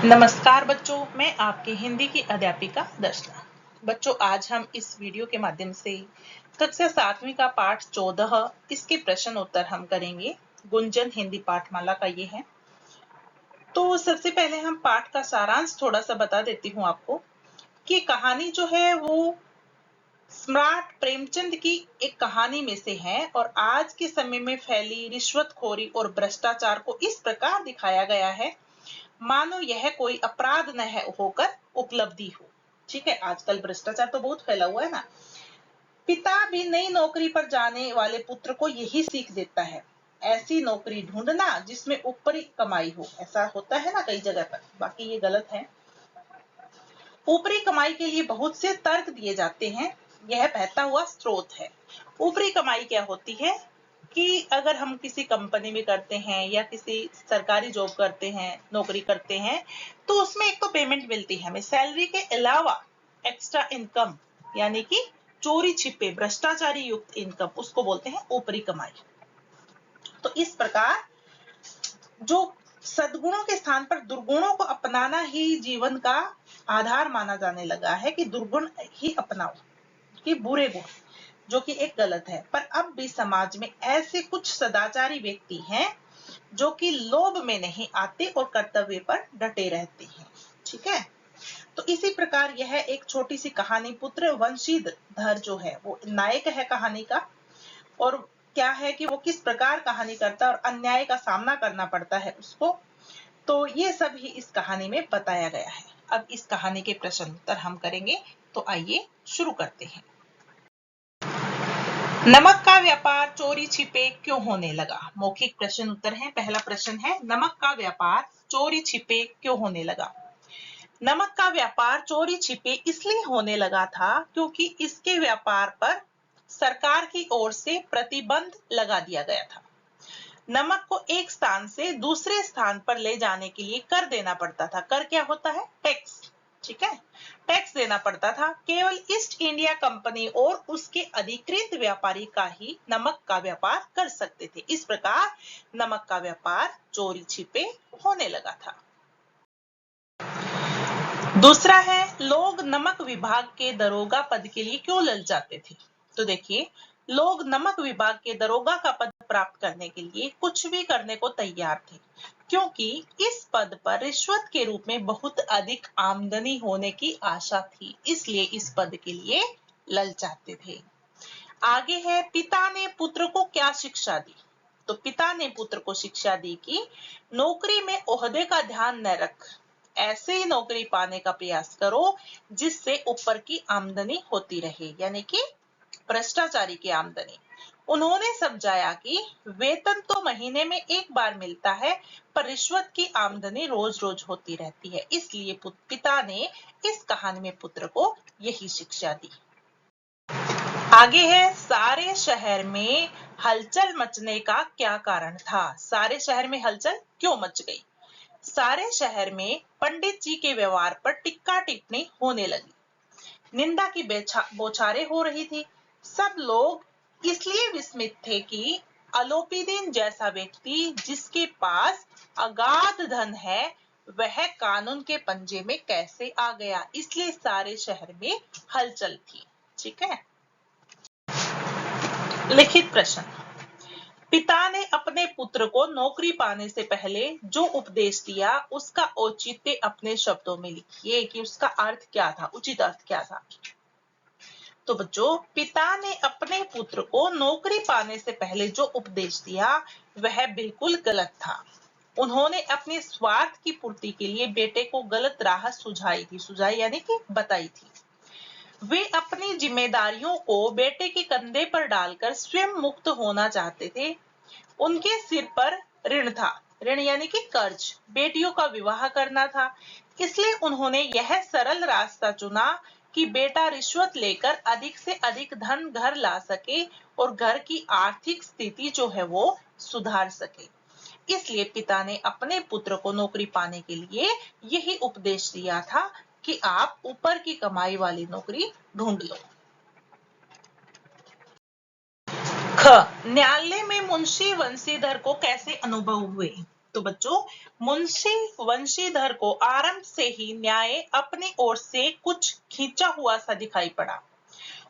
नमस्कार बच्चों, मैं आपकी हिंदी की अध्यापिका दर्शना। बच्चों, आज हम इस वीडियो के माध्यम से कक्षा 7वीं का पाठ 14 इसके प्रश्न उत्तर हम करेंगे। गुंजन हिंदी पाठमाला का ये है। तो सबसे पहले हम पाठ का सारांश थोड़ा सा बता देती हूँ आपको कि कहानी जो है वो सम्राट प्रेमचंद की एक कहानी में से है और आज के समय में फैली रिश्वतखोरी और भ्रष्टाचार को इस प्रकार दिखाया गया है मानो यह कोई अपराध न है होकर उपलब्धि हो। ठीक है, आजकल भ्रष्टाचार तो बहुत फैला हुआ है ना। पिता भी नई नौकरी पर जाने वाले पुत्र को यही सीख देता है, ऐसी नौकरी ढूंढना जिसमें ऊपरी कमाई हो। ऐसा होता है ना कई जगह पर, बाकी ये गलत है। ऊपरी कमाई के लिए बहुत से तर्क दिए जाते हैं, यह बहता हुआ स्रोत है। ऊपरी कमाई क्या होती है कि अगर हम किसी कंपनी में करते हैं या किसी सरकारी जॉब करते हैं, नौकरी करते हैं, तो उसमें एक तो पेमेंट मिलती है हमें सैलरी के अलावा एक्स्ट्रा इनकम, यानी कि चोरी छिपे भ्रष्टाचारी युक्त इनकम, उसको बोलते हैं ऊपरी कमाई। तो इस प्रकार जो सद्गुणों के स्थान पर दुर्गुणों को अपनाना ही जीवन का आधार माना जाने लगा है कि दुर्गुण ही अपनाओ, कि बुरे गुण, जो कि एक गलत है। पर अब भी समाज में ऐसे कुछ सदाचारी व्यक्ति हैं जो कि लोभ में नहीं आते और कर्तव्य पर डटे रहते हैं। ठीक है, तो इसी प्रकार यह एक छोटी सी कहानी, पुत्र वंशीधर जो है वो नायक है कहानी का, और क्या है कि वो किस प्रकार कहानी करता है और अन्याय का सामना करना पड़ता है उसको, तो ये सब ही इस कहानी में बताया गया है। अब इस कहानी के प्रश्न उत्तर हम करेंगे, तो आइए शुरू करते हैं। नमक का व्यापार चोरी छिपे क्यों होने लगा? मौखिक प्रश्न उत्तर है। पहला प्रश्न है, नमक का व्यापार चोरी छिपे क्यों होने लगा? नमक का व्यापार चोरी छिपे इसलिए होने लगा था क्योंकि इसके व्यापार पर सरकार की ओर से प्रतिबंध लगा दिया गया था। नमक को एक स्थान से दूसरे स्थान पर ले जाने के लिए कर देना पड़ता था। कर क्या होता है? टैक्स। ठीक है, टैक्स देना पड़ता था। केवल ईस्ट इंडिया कंपनी और उसके अधिकृत व्यापारी का ही नमक का व्यापार कर सकते थे। इस प्रकार नमक का व्यापार चोरी छिपे होने लगा था। दूसरा है, लोग नमक विभाग के दरोगा पद के लिए क्यों ललचाते थे? तो देखिए, लोग नमक विभाग के दरोगा का पद प्राप्त करने के लिए कुछ भी करने को तैयार थे, क्योंकि इस पद पर रिश्वत के रूप में बहुत अधिक आमदनी होने की आशा थी, इसलिए इस पद के लिए ललचाते थे। आगे है, पिता ने पुत्र को क्या शिक्षा दी? तो पिता ने पुत्र को शिक्षा दी कि नौकरी में ओहदे का ध्यान न रख, ऐसे ही नौकरी पाने का प्रयास करो जिससे ऊपर की आमदनी होती रहे, यानी कि भ्रष्टाचारी की आमदनी। उन्होंने समझाया कि वेतन तो महीने में एक बार मिलता है, पर रिश्वत की आमदनी रोज रोज होती रहती है, इसलिए पिता ने इस कहानी में पुत्र को यही शिक्षा दी। आगे है, सारे शहर में हलचल मचने का क्या कारण था? सारे शहर में हलचल क्यों मच गई? सारे शहर में पंडित जी के व्यवहार पर टिक्का टिप्पणी होने लगी, निंदा की बौछारें हो रही थी। सब लोग इसलिए विस्मित थे कि अलोपीदीन जैसा व्यक्ति जिसके पास अगाध धन है, वह कानून के पंजे में कैसे आ गया, इसलिए सारे शहर में हलचल थी। ठीक है, लिखित प्रश्न। पिता ने अपने पुत्र को नौकरी पाने से पहले जो उपदेश दिया उसका औचित्य अपने शब्दों में लिखिए कि उसका अर्थ क्या था, उचित अर्थ क्या था। तो बच्चों, पिता ने अपने पुत्र को नौकरी पाने से पहले जो उपदेश दिया वह बिल्कुल गलत था। उन्होंने अपने स्वार्थ की पूर्ति के लिए बेटे को गलत राह सुझाई थी, सुझाई यानी कि बताई थी। वे अपनी जिम्मेदारियों को बेटे के कंधे पर डालकर स्वयं मुक्त होना चाहते थे। उनके सिर पर ऋण था, ऋण यानी कि कर्ज, बेटियों का विवाह करना था, इसलिए उन्होंने यह सरल रास्ता चुना कि बेटा रिश्वत लेकर अधिक से अधिक धन घर ला सके और घर की आर्थिक स्थिति जो है वो सुधार सके। इसलिए पिता ने अपने पुत्र को नौकरी पाने के लिए यही उपदेश दिया था कि आप ऊपर की कमाई वाली नौकरी ढूंढ लो। ख, न्यायालय में मुंशी वंशीधर को कैसे अनुभव हुए? तो तो बच्चों, मुंशी वंशीधर को आरंभ से ही न्याय अपनी ओर से कुछ खींचा हुआ सा दिखाई पड़ा।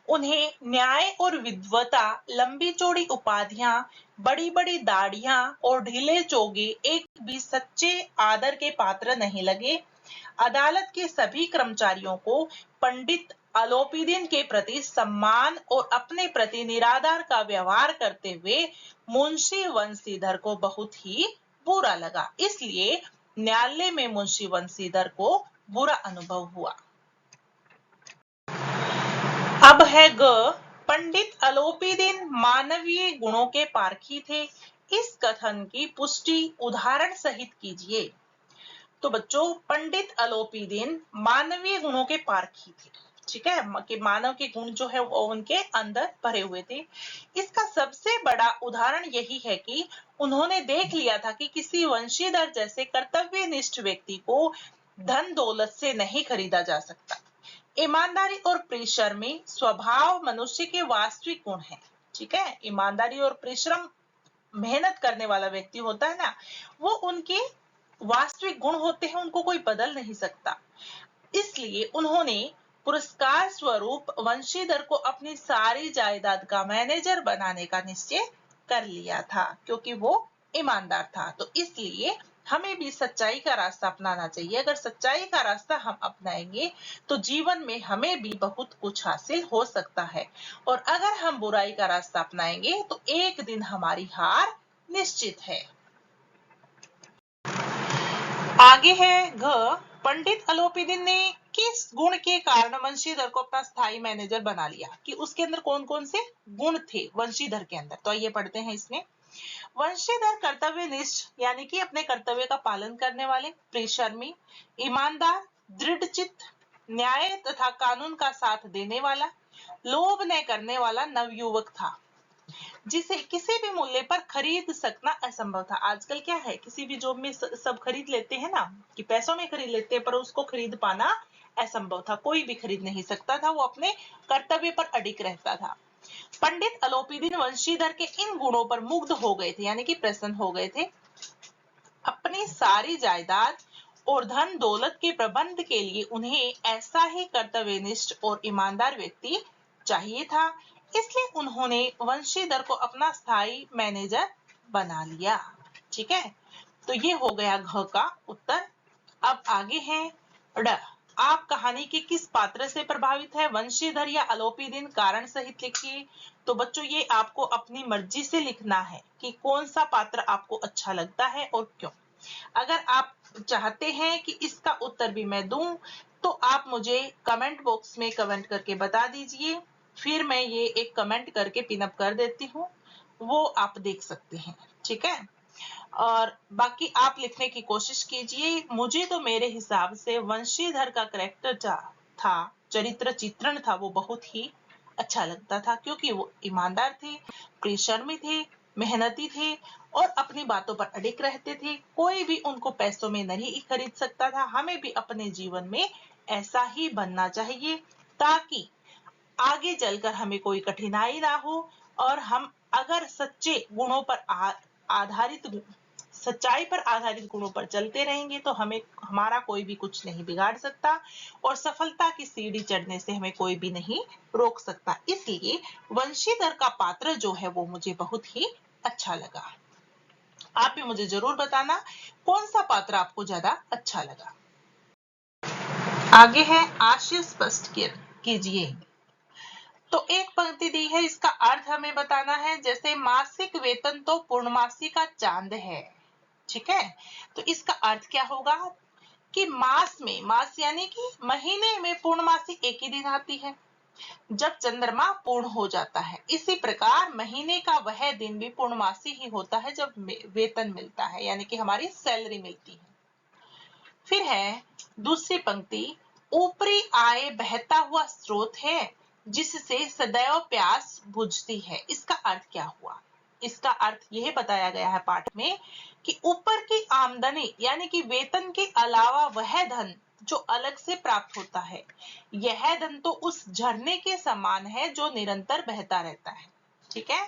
उन्हें न्याय और विद्वता, लंबी चौड़ी उपाधियां, बड़ी बड़ी दाढ़ियां और ढीले चोगे एक भी सच्चे आदर के पात्र नहीं लगे। अदालत के सभी कर्मचारियों को पंडित अलोपीदीन के प्रति सम्मान और अपने प्रति निरादर का व्यवहार करते हुए मुंशी वंशीधर को बहुत ही बुरा लगा। इसलिए न्यायालय में मुंशी वंशीधर को बुरा अनुभव हुआ। अब है ग, पंडित अलोपीदीन मानवीय गुणों के पारखी थे। इस कथन की पुष्टि उदाहरण सहित कीजिए। तो बच्चों, पंडित अलोपीदीन मानवीय गुणों के पारखी थे, ठीक है, कि मानव के गुण जो है वो उनके अंदर भरे हुए थे। इसका सबसे बड़ा उदाहरण यही है कि उन्होंने देख लिया था कि किसी वंशीधर जैसे कर्तव्यनिष्ठ व्यक्ति को धन दौलत से नहीं खरीदा जा सकता। ईमानदारी और परिश्रमी स्वभाव मनुष्य के वास्तविक गुण है, ठीक है। ईमानदारी और परिश्रम, मेहनत करने वाला व्यक्ति होता है ना, वो उनके वास्तविक गुण होते हैं, उनको कोई बदल नहीं सकता। इसलिए उन्होंने पुरस्कार स्वरूप वंशीधर को अपनी सारी जायदाद का मैनेजर बनाने का निश्चय कर लिया था, क्योंकि वो ईमानदार था। तो इसलिए हमें भी सच्चाई का रास्ता अपनाना चाहिए। अगर सच्चाई का रास्ता हम अपनाएंगे तो जीवन में हमें भी बहुत कुछ हासिल हो सकता है, और अगर हम बुराई का रास्ता अपनाएंगे तो एक दिन हमारी हार निश्चित है। आगे है घ, पंडित अलोपीदीन ने किस गुण के कारण वंशीधर को अपना स्थायी मैनेजर बना लिया, कि उसके अंदर कौन कौन से गुण थे वंशीधर के अंदर। तो ये पढ़ते हैं इसमें। वंशीधर कर्तव्यनिष्ठ यानी कि अपने कर्तव्य का पालन करने वाले, परिश्रमी, ईमानदार, दृढ़चित्त, न्याय तथा कानून का साथ देने वाला, लोभ न करने वाला नवयुवक था, जिसे किसी भी मूल्य पर खरीद सकना असंभव था। आजकल क्या है, किसी भी जॉब में सब खरीद लेते हैं ना, कि पैसों में खरीद लेते हैं, पर उसको खरीद पाना असंभव था, कोई भी खरीद नहीं सकता था, वो अपने कर्तव्य पर अडिग रहता था। पंडित अलोपीदीन वंशीधर के इन गुणों पर मुग्ध हो गए थे, यानी कि प्रसन्न हो गए थे। अपनी सारी जायदाद और धन दौलत के प्रबंध के लिए उन्हें ऐसा ही कर्तव्यनिष्ठ और ईमानदार व्यक्ति चाहिए था। इसलिए उन्होंने वंशीधर को अपना स्थायी मैनेजर बना लिया, ठीक है। तो ये हो गया घ का उत्तर। अब आगे है ड, आप कहानी के किस पात्र से प्रभावित है, वंशीधर या अलोपीदीन, कारण सहित लिखिए। तो बच्चों, ये आपको अपनी मर्जी से लिखना है कि कौन सा पात्र आपको अच्छा लगता है और क्यों। अगर आप चाहते हैं कि इसका उत्तर भी मैं दूं, तो आप मुझे कमेंट बॉक्स में कमेंट करके बता दीजिए, फिर मैं ये एक कमेंट करके पिन अप कर देती हूँ, वो आप देख सकते हैं, ठीक है। और बाकी आप लिखने की कोशिश कीजिए। मुझे तो मेरे हिसाब से वंशीधर का कैरेक्टर था, चरित्र चित्रण था, वो बहुत ही अच्छा लगता था, क्योंकि वो ईमानदार थे, परिश्रमी थे, मेहनती थे और अपनी बातों पर अडिग रहते थे। कोई भी उनको पैसों में नहीं खरीद सकता था। हमें भी अपने जीवन में ऐसा ही बनना चाहिए, ताकि आगे चलकर हमें कोई कठिनाई ना हो, और हम अगर सच्चाई पर आधारित गुणों पर चलते रहेंगे तो हमें हमारा कोई भी कुछ नहीं बिगाड़ सकता, और सफलता की सीढ़ी चढ़ने से हमें कोई भी नहीं रोक सकता। इसलिए वंशीधर का पात्र जो है वो मुझे बहुत ही अच्छा लगा। आप भी मुझे जरूर बताना कौन सा पात्र आपको ज्यादा अच्छा लगा। आगे है आशय स्पष्ट कीजिए। तो एक पंक्ति दी है, इसका अर्थ हमें बताना है। जैसे मासिक वेतन तो पूर्णमासी का चांद है, ठीक है। तो इसका अर्थ क्या होगा कि मास यानी कि महीने में पूर्णमासी एक ही दिन आती है, जब चंद्रमा पूर्ण हो जाता है। इसी प्रकार महीने का वह दिन भी पूर्णमासी ही होता है जब वेतन मिलता है, यानी कि हमारी सैलरी मिलती है। फिर है दूसरी पंक्ति, ऊपरी आय बहता हुआ स्रोत है जिससे सदैव प्यास बुझती है। इसका अर्थ क्या हुआ? इसका अर्थ यह बताया गया है पाठ में कि ऊपर की आमदनी यानी कि वेतन के अलावा वह धन जो अलग से प्राप्त होता है, यह धन तो उस झरने के समान है जो निरंतर बहता रहता है। ठीक है।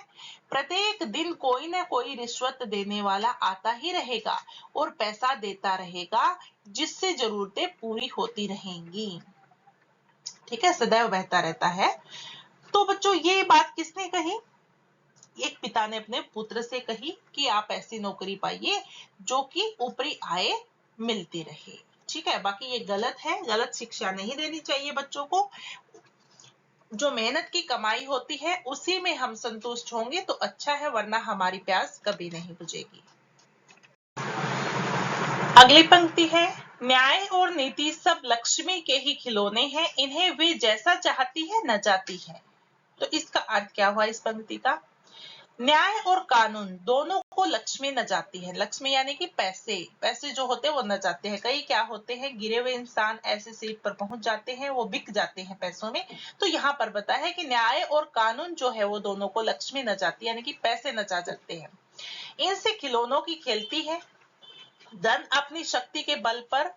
प्रत्येक दिन कोई ना कोई रिश्वत देने वाला आता ही रहेगा और पैसा देता रहेगा, जिससे जरूरतें पूरी होती रहेंगी। ठीक है, सदैव बहता रहता है। तो बच्चों ये बात किसने कही? एक पिता ने अपने पुत्र से कही कि आप ऐसी नौकरी पाइए जो कि ऊपरी आय मिलती रहे। ठीक है, बाकी ये गलत है, गलत शिक्षा नहीं देनी चाहिए बच्चों को। जो मेहनत की कमाई होती है उसी में हम संतुष्ट होंगे तो अच्छा है, वरना हमारी प्यास कभी नहीं बुझेगी। अगली पंक्ति है, न्याय और नीति सब लक्ष्मी के ही खिलौने हैं, इन्हें वे जैसा चाहती है नचाती है। तो इसका अर्थ क्या हुआ इस पंक्ति का? न्याय और कानून दोनों को लक्ष्मी नचाती है। लक्ष्मी यानी कि पैसे, पैसे जो होते हैं वो नचाते हैं। कई क्या होते हैं, गिरे हुए इंसान ऐसे सीट पर पहुंच जाते हैं, वो बिक जाते हैं पैसों में। तो यहाँ पर बताया है कि न्याय और कानून जो है वो दोनों को लक्ष्मी नचाती है, यानी कि पैसे नचा सकते हैं। इनसे खिलौनों की खेलती है। धन अपनी शक्ति के बल पर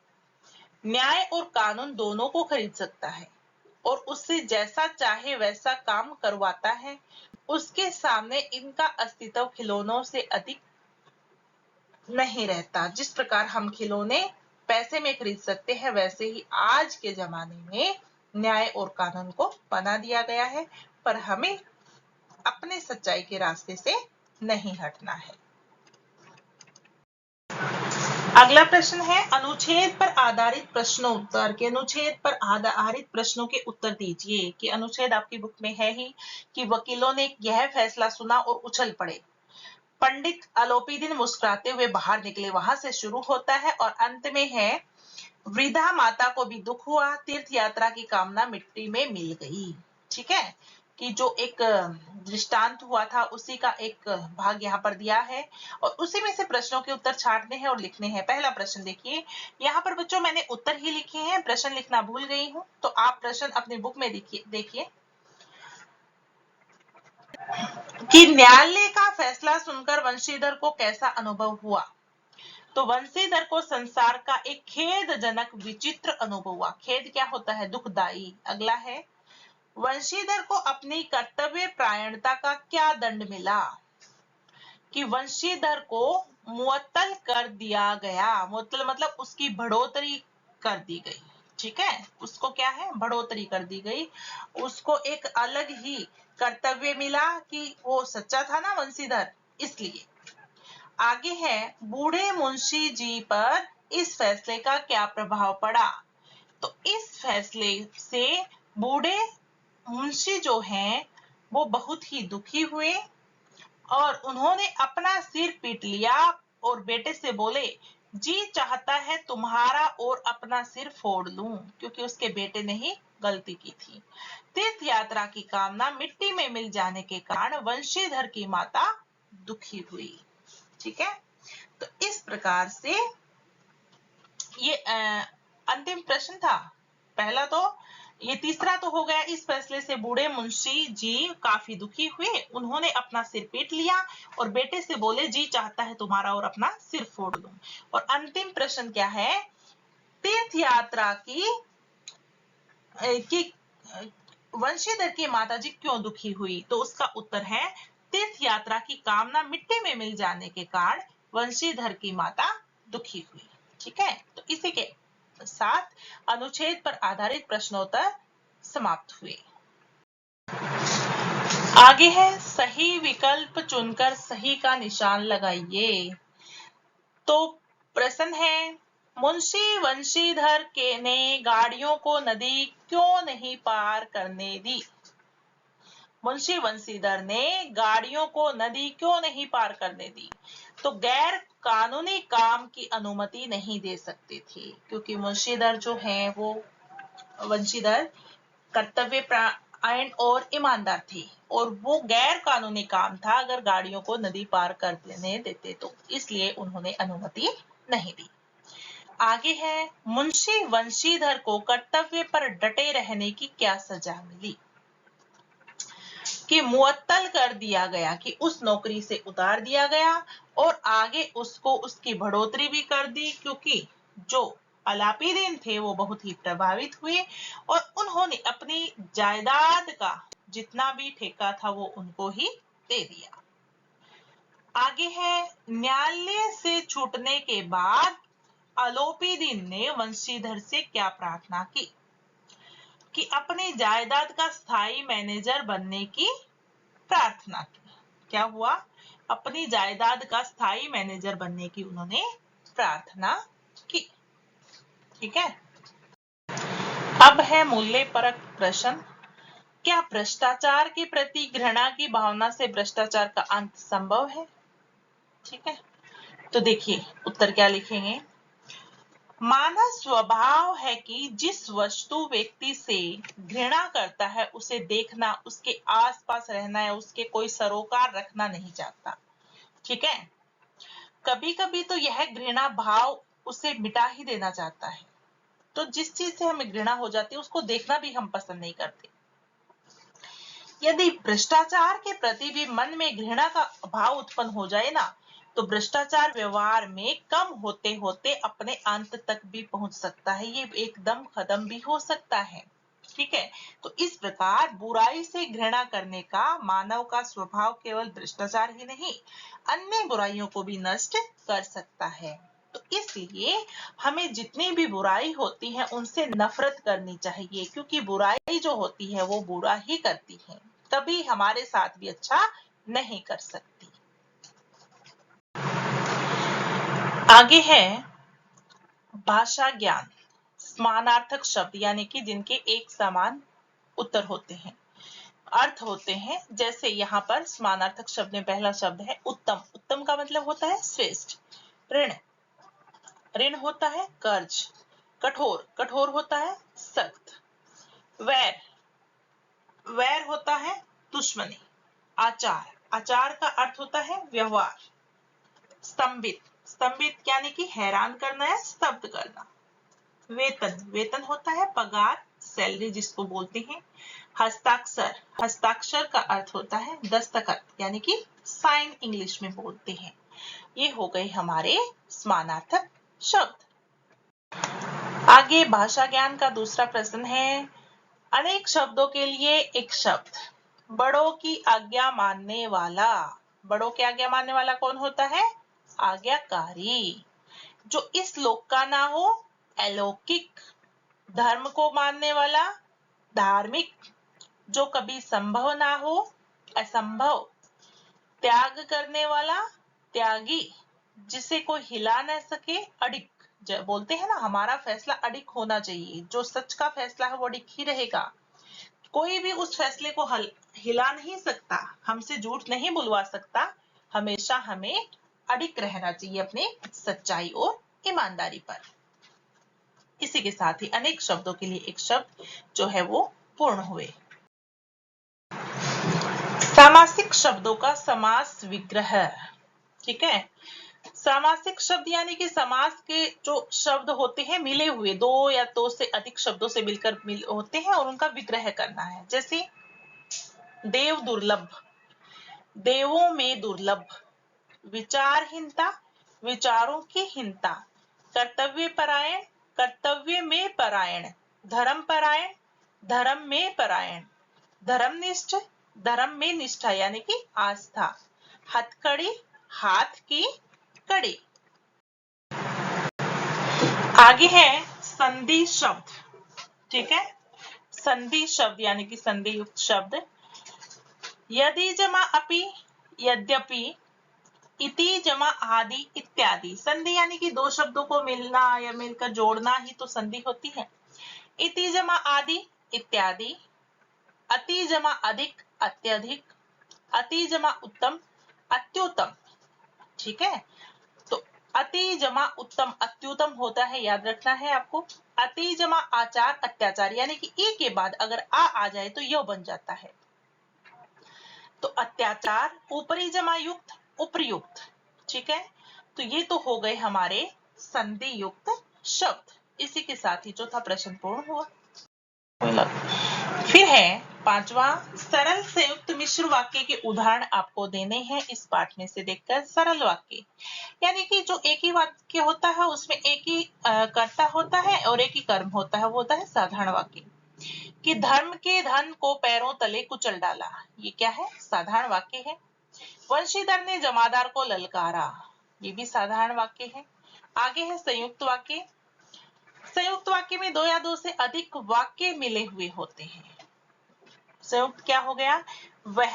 न्याय और कानून दोनों को खरीद सकता है और उससे जैसा चाहे वैसा काम करवाता है। उसके सामने इनका अस्तित्व खिलौनों से अधिक नहीं रहता। जिस प्रकार हम खिलौने पैसे में खरीद सकते हैं, वैसे ही आज के जमाने में न्याय और कानून को बना दिया गया है, पर हमें अपने सच्चाई के रास्ते से नहीं हटना है। अगला प्रश्न है, अनुच्छेद पर आधारित प्रश्नों उत्तर के अनुच्छेद पर आधारित प्रश्नों के उत्तर दीजिए। कि अनुच्छेद आपकी बुक में है ही कि वकीलों ने यह फैसला सुना और उछल पड़े। पंडित अलोपीदीन मुस्कुराते हुए बाहर निकले, वहां से शुरू होता है और अंत में है, वृद्धा माता को भी दुख हुआ, तीर्थ यात्रा की कामना मिट्टी में मिल गई। ठीक है, कि जो एक दृष्टांत हुआ था उसी का एक भाग यहाँ पर दिया है और उसी में से प्रश्नों के उत्तर छांटने हैं और लिखने हैं। पहला प्रश्न देखिए, यहाँ पर बच्चों मैंने उत्तर ही लिखे हैं, प्रश्न लिखना भूल गई हूँ, तो आप प्रश्न अपने बुक में देखिए कि न्यायालय का फैसला सुनकर वंशीधर को कैसा अनुभव हुआ। तो वंशीधर को संसार का एक खेदजनक विचित्र अनुभव हुआ। खेद क्या होता है? दुखदाई। अगला है, वंशीधर को अपनी कर्तव्य परायणता का क्या दंड मिला। कि वंशीधर को मुअत्तल कर दिया गया। मुअत्तल मतलब उसकी बढ़ोतरी कर दी गई। ठीक है, उसको क्या है? बढ़ोतरी कर दी गई। उसको एक अलग ही कर्तव्य मिला कि वो सच्चा था ना वंशीधर, इसलिए। आगे है, बूढ़े मुंशी जी पर इस फैसले का क्या प्रभाव पड़ा। तो इस फैसले से बूढ़े मुंशी जो हैं वो बहुत ही दुखी हुए और उन्होंने अपना सिर पीट लिया और बेटे से बोले, जी चाहता है तुम्हारा और अपना सिर फोड़ लूं, क्योंकि उसके बेटे ने ही गलती की थी। तीर्थ यात्रा की कामना मिट्टी में मिल जाने के कारण वंशीधर की माता दुखी हुई। ठीक है, तो इस प्रकार से ये अंतिम प्रश्न था। पहला तो ये, तीसरा तो हो गया, इस फैसले से बूढ़े मुंशी जी काफी दुखी हुए, उन्होंने अपना सिर पीट लिया और बेटे से बोले, जी चाहता है तुम्हारा और अपना सिर फोड़ दूं। और अंतिम प्रश्न क्या है, तीर्थ यात्रा की वंशीधर की माता जी क्यों दुखी हुई। तो उसका उत्तर है, तीर्थ यात्रा की कामना मिट्टी में मिल जाने के कारण वंशीधर की माता दुखी हुई। ठीक है, तो इसी के साथ अनुच्छेद पर आधारित प्रश्नोत्तर समाप्त हुए। आगे है, सही विकल्प चुनकर सही का निशान लगाइए। तो प्रश्न है, मुंशी वंशीधर के ने गाड़ियों को नदी क्यों नहीं पार करने दी। मुंशी वंशीधर ने गाड़ियों को नदी क्यों नहीं पार करने दी। तो गैर कानूनी काम की अनुमति नहीं दे सकते थे, क्योंकि मुंशीधर जो है वो वंशीधर कर्तव्य परायण और ईमानदार थे और वो गैर कानूनी काम था अगर गाड़ियों को नदी पार करने देते तो, इसलिए उन्होंने अनुमति नहीं दी। आगे है, मुंशी वंशीधर को कर्तव्य पर डटे रहने की क्या सजा मिली। कि मुअत्तल कर दिया गया, कि उस नौकरी से उतार दिया गया और आगे उसको उसकी बढ़ोतरी भी कर दी, क्योंकि जो अलापीदीन थे वो बहुत ही प्रभावित हुए और उन्होंने अपनी जायदाद का जितना भी ठेका था वो उनको ही दे दिया। आगे है, न्यायालय से छूटने के बाद अलोपीदीन ने वंशीधर से क्या प्रार्थना की? कि अपनी जायदाद का स्थायी मैनेजर बनने की प्रार्थना की। क्या हुआ? अपनी जायदाद का स्थायी मैनेजर बनने की उन्होंने प्रार्थना की। ठीक है। अब है मूल्यपरक प्रश्न। क्या भ्रष्टाचार के प्रति घृणा की भावना से भ्रष्टाचार का अंत संभव है? ठीक है, तो देखिए उत्तर क्या लिखेंगे। मानव स्वभाव है कि जिस वस्तु व्यक्ति से घृणा करता है उसे देखना, उसके आसपास रहना या उसके कोई सरोकार रखना नहीं चाहता। ठीक है, कभी कभी तो यह घृणा भाव उसे मिटा ही देना चाहता है। तो जिस चीज से हमें घृणा हो जाती है उसको देखना भी हम पसंद नहीं करते। यदि भ्रष्टाचार के प्रति भी मन में घृणा का भाव उत्पन्न हो जाए ना, तो भ्रष्टाचार व्यवहार में कम होते होते अपने अंत तक भी पहुंच सकता है, ये एकदम खत्म भी हो सकता है। ठीक है, तो इस प्रकार बुराई से घृणा करने का मानव का स्वभाव केवल भ्रष्टाचार ही नहीं, अन्य बुराइयों को भी नष्ट कर सकता है। तो इसलिए हमें जितनी भी बुराई होती है उनसे नफरत करनी चाहिए, क्योंकि बुराई जो होती है वो बुरा ही करती है, कभी हमारे साथ भी अच्छा नहीं कर सकती। आगे है भाषा ज्ञान। समानार्थक शब्द यानी कि जिनके एक समान उत्तर होते हैं, अर्थ होते हैं। जैसे यहाँ पर समानार्थक शब्द में पहला शब्द है उत्तम। उत्तम का मतलब होता है श्रेष्ठ। ऋण, ऋण होता है कर्ज। कठोर, कठोर होता है सख्त। वैर, वैर होता है दुश्मनी। आचार, आचार का अर्थ होता है व्यवहार। स्तंभित, स्तंभित यानी कि हैरान करना या स्तब्ध करना। वेतन, वेतन होता है पगार, सैलरी जिसको बोलते हैं। हस्ताक्षर, हस्ताक्षर का अर्थ होता है दस्तखत यानी कि साइन इंग्लिश में बोलते हैं। ये हो गए हमारे समानार्थक शब्द। आगे भाषा ज्ञान का दूसरा प्रश्न है, अनेक शब्दों के लिए एक शब्द। बड़ों की आज्ञा मानने वाला, बड़ों की आज्ञा मानने वाला कौन होता है? आज्ञाकारी। जो इस लोक का ना हो, अलौकिक। धर्म को मानने वाला, धार्मिक। जो कभी संभव ना हो, असंभव। त्याग करने वाला, त्यागी। जिसे कोई हिला न सके, अडिग। बोलते हैं ना हमारा फैसला अडिग होना चाहिए, जो सच का फैसला है वो अडिग ही रहेगा। कोई भी उस फैसले को हिला नहीं सकता, हमसे झूठ नहीं बुलवा सकता। हमेशा हमें अडिग रहना चाहिए अपने सच्चाई और ईमानदारी पर। इसी के साथ ही अनेक शब्दों के लिए एक शब्द जो है वो पूर्ण हुए। सामासिक शब्दों का समास विग्रह। ठीक है, सामासिक शब्द यानी कि समास के जो शब्द होते हैं मिले हुए, दो या दो से अधिक शब्दों से मिलकर होते हैं और उनका विग्रह करना है। जैसे देव दुर्लभ, देवों में दुर्लभ। विचारहीनता, विचारों की हीनता। कर्तव्य परायण, कर्तव्य में परायण। धर्म परायण, धर्म में परायण। धर्मनिष्ठ, धर्म में निष्ठा यानी कि आस्था। हथकड़ी, हाथ की कड़ी। आगे है संधि शब्द। ठीक है, संधि शब्द यानी कि संधि युक्त शब्द। यदि जमा अपि, यद्यपि, इति जमा आदि इत्यादि। संधि यानी कि दो शब्दों को मिलना या मिलकर जोड़ना ही तो संधि होती है। इति जमा आदि, इत्यादि। अति जमा अधिक, अत्यधिक। अति जमा उत्तम, अत्युत्तम। ठीक है, तो अति जमा उत्तम अत्युत्तम होता है, याद रखना है आपको। अति जमा आचार, अत्याचार यानी कि ए के बाद अगर आ जाए तो यह बन जाता है। तो अत्याचार, ऊपरी जमा युक्त, उपयुक्त। ठीक है, तो ये तो हो गए हमारे संधि युक्त शब्द। इसी के साथ ही चौथा प्रश्न पूर्ण हुआ। फिर है पांचवा, सरल संयुक्त मिश्र वाक्य के उदाहरण आपको देने हैं इस पाठ में से देखकर। सरल वाक्य यानी कि जो एक ही वाक्य होता है उसमें एक ही कर्ता होता है और एक ही कर्म होता है, वो होता है साधारण वाक्य। कि धर्म के धन को पैरों तले कुचल डाला, ये क्या है? साधारण वाक्य है। वंशीधर ने जमादार को ललकारा, ये भी साधारण वाक्य है। आगे है संयुक्त वाक्य। संयुक्त वाक्य में दो या दो से अधिक वाक्य मिले हुए होते हैं। संयुक्त क्या हो गया? वह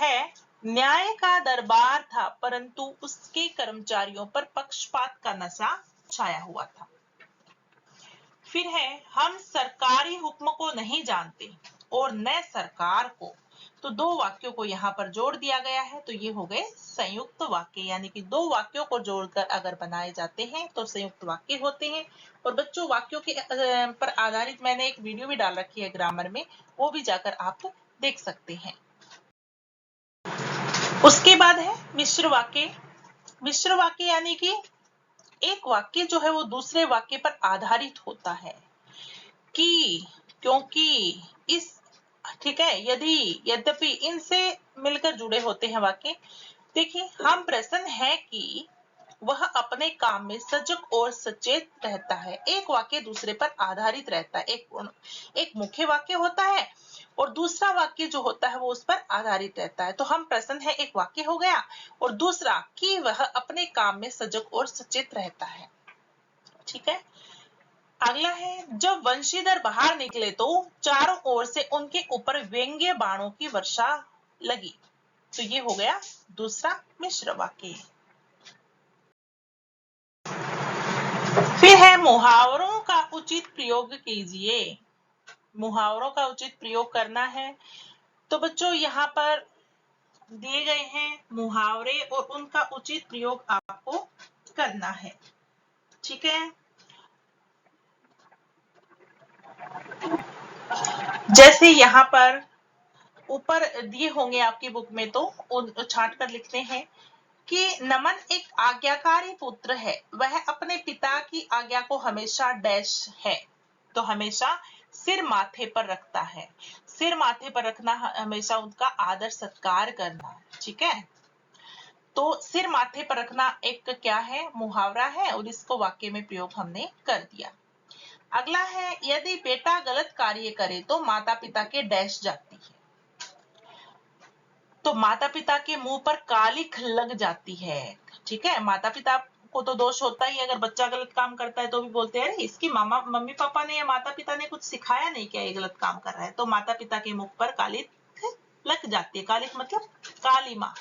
न्याय का दरबार था परंतु उसके कर्मचारियों पर पक्षपात का नशा छाया हुआ था। फिर है हम सरकारी हुक्म को नहीं जानते और न सरकार को। तो दो वाक्यों को यहाँ पर जोड़ दिया गया है, तो ये हो गए संयुक्त वाक्य, यानी कि दो वाक्यों को जोड़कर अगर बनाए जाते हैं तो संयुक्त वाक्य होते हैं। और बच्चों वाक्यों के पर आधारित मैंने एक वीडियो भी डाल रखी है ग्रामर में, वो भी जाकर आप देख सकते हैं। उसके बाद है मिश्र वाक्य। मिश्र वाक्य यानी कि एक वाक्य जो है वो दूसरे वाक्य पर आधारित होता है कि, क्योंकि, इस, ठीक है, यदि, यद्यपि, इनसे मिलकर जुड़े होते हैं वाक्य। देखिए, हम प्रसन्न है कि वह अपने काम में सजग और सचेत रहता है। एक वाक्य दूसरे पर आधारित रहता है। एक मुख्य वाक्य होता है और दूसरा वाक्य जो होता है वो उस पर आधारित रहता है। तो हम प्रसन्न है एक वाक्य हो गया और दूसरा कि वह अपने काम में सजग और सचेत रहता है। ठीक है। अगला है जब वंशीधर बाहर निकले तो चारों ओर से उनके ऊपर व्यंग्य बाणों की वर्षा लगी। तो ये हो गया दूसरा मिश्र वाक्य। फिर है मुहावरों का उचित प्रयोग कीजिए। मुहावरों का उचित प्रयोग करना है। तो बच्चों यहाँ पर दिए गए हैं मुहावरे और उनका उचित प्रयोग आपको करना है। ठीक है। जैसे यहाँ पर ऊपर दिए होंगे आपकी बुक में, तो छांट कर लिखते हैं कि नमन एक आज्ञाकारी पुत्र है, वह अपने पिता की आज्ञा को हमेशा डैश है, तो हमेशा सिर माथे पर रखता है। सिर माथे पर रखना हमेशा उनका आदर सत्कार करना। ठीक है। तो सिर माथे पर रखना एक क्या है? मुहावरा है और इसको वाक्य में प्रयोग हमने कर दिया। अगला है यदि बेटा गलत कार्य करे तो माता पिता के डैश जाती है। तो माता पिता के मुंह पर कालिख लग जाती है। ठीक है। माता पिता को तो दोष होता ही, अगर बच्चा गलत काम करता है तो भी बोलते हैं अरे इसकी मम्मी पापा ने या माता पिता ने कुछ सिखाया नहीं क्या, ये गलत काम कर रहा है। तो माता पिता के मुख पर कालिख लग जाती है। कालिख मतलब काली माँ।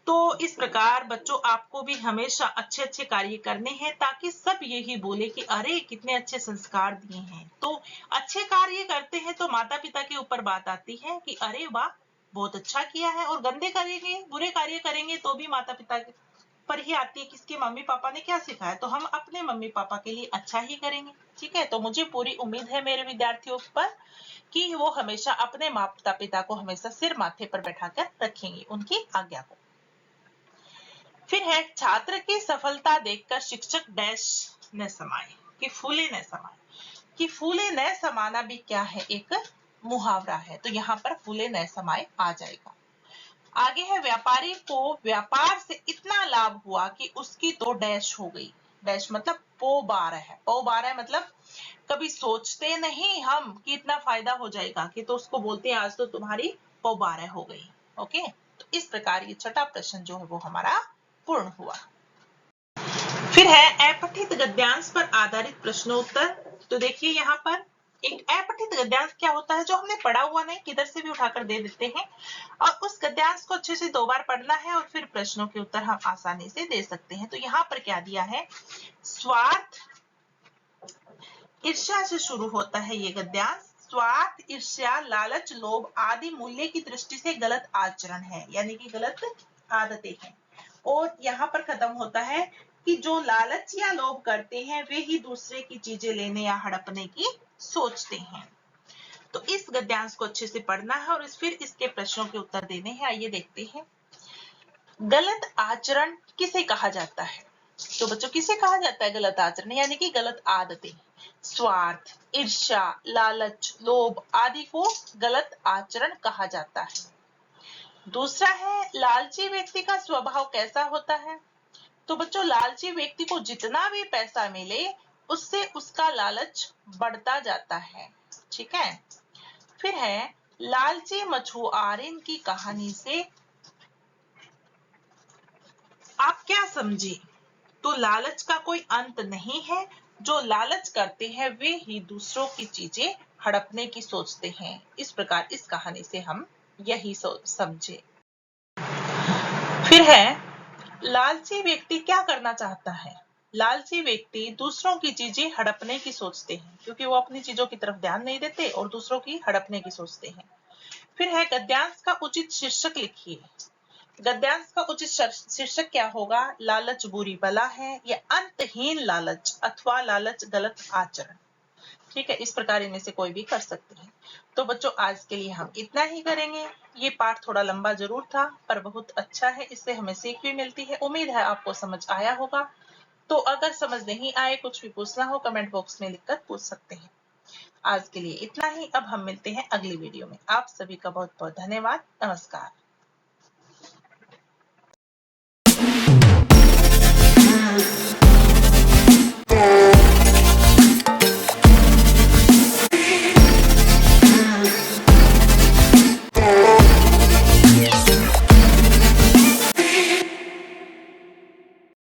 तो इस प्रकार बच्चों आपको भी हमेशा अच्छे अच्छे कार्य करने हैं ताकि सब यही बोले कि अरे कितने अच्छे संस्कार दिए हैं। तो अच्छे कार्य करते हैं तो माता पिता के ऊपर बात आती है कि अरे वाह बहुत अच्छा किया है, और गंदे करेंगे, बुरे कार्य करेंगे तो भी माता पिता पर ही आती है कि इसके मम्मी पापा ने क्या सिखाया, तो हम अपने मम्मी पापा के लिए अच्छा ही करेंगे। ठीक है। तो मुझे पूरी उम्मीद है मेरे विद्यार्थियों पर कि वो हमेशा अपने माता पिता को हमेशा सिर माथे पर बैठाकर रखेंगे, उनकी आज्ञा को। फिर है छात्र की सफलता देखकर शिक्षक डैश न समाए, कि फूले न समाए। कि फूले न समाना भी क्या है? एक मुहावरा है। तो यहाँ पर फूले न समाए आ जाएगा। आगे है व्यापारी को व्यापार से इतना लाभ हुआ कि उसकी तो डैश हो गई। डैश मतलब पो 12 है। पो 12 मतलब कभी सोचते नहीं हम कि इतना फायदा हो जाएगा, कि तो उसको बोलते हैं आज तो तुम्हारी पो 12 हो गई। ओके। तो इस प्रकार ये छठा प्रश्न जो है वो हमारा पूर्ण हुआ। फिर है अपठित गद्यांश पर आधारित प्रश्नोत्तर। तो देखिए यहाँ पर एक अपठित गद्यांश क्या होता है, जो हमने पढ़ा हुआ नहीं, किधर से भी उठाकर दे देते हैं, और उस गद्यांश को अच्छे से 2 बार पढ़ना है और फिर प्रश्नों के उत्तर हम आसानी से दे सकते हैं। तो यहाँ पर क्या दिया है? स्वार्थ ईर्ष्या से शुरू होता है ये गद्यांश। स्वार्थ, ईर्ष्या, लालच, लोभ आदि मूल्य की दृष्टि से गलत आचरण है, यानी कि गलत आदतें हैं। और यहाँ पर खत्म होता है कि जो लालच या लोभ करते हैं वे ही दूसरे की चीजें लेने या हड़पने की सोचते हैं। तो इस गद्यांश को अच्छे से पढ़ना है और फिर इसके प्रश्नों के उत्तर देने हैं। आइए देखते हैं गलत आचरण किसे कहा जाता है। तो बच्चों किसे कहा जाता है गलत आचरण, यानी कि गलत आदतें? स्वार्थ, ईर्ष्या, लालच, लोभ आदि को गलत आचरण कहा जाता है। दूसरा है लालची व्यक्ति का स्वभाव कैसा होता है। तो बच्चों लालची व्यक्ति को जितना भी पैसा मिले उससे उसका लालच बढ़ता जाता है। ठीक है। फिर है लालची मछुआरे की कहानी से आप क्या समझे? तो लालच का कोई अंत नहीं है। जो लालच करते हैं वे ही दूसरों की चीजें हड़पने की सोचते हैं। इस प्रकार इस कहानी से हम यही समझे। फिर है, लालची व्यक्ति क्या करना चाहता है? लालची व्यक्ति दूसरों की चीजें हड़पने की सोचते हैं, क्योंकि वो अपनी चीजों की तरफ ध्यान नहीं देते और दूसरों की हड़पने की सोचते हैं। फिर है, गद्यांश का उचित शीर्षक लिखिए। गद्यांश का उचित शीर्षक क्या होगा? लालच बुरी बला है, या अंतहीन लालच अथवा लालच गलत आचरण। ठीक है, इस प्रकार इनमें से कोई भी कर सकते हैं। तो बच्चों, आज के लिए हम इतना ही करेंगे। ये पाठ थोड़ा लंबा जरूर था, पर बहुत अच्छा है। इससे हमें सीख भी मिलती है। उम्मीद है आपको समझ आया होगा। तो अगर समझ नहीं आए, कुछ भी पूछना हो, कमेंट बॉक्स में लिखकर पूछ सकते हैं। आज के लिए इतना ही। अब हम मिलते हैं अगली वीडियो में। आप सभी का बहुत बहुत धन्यवाद। नमस्कार।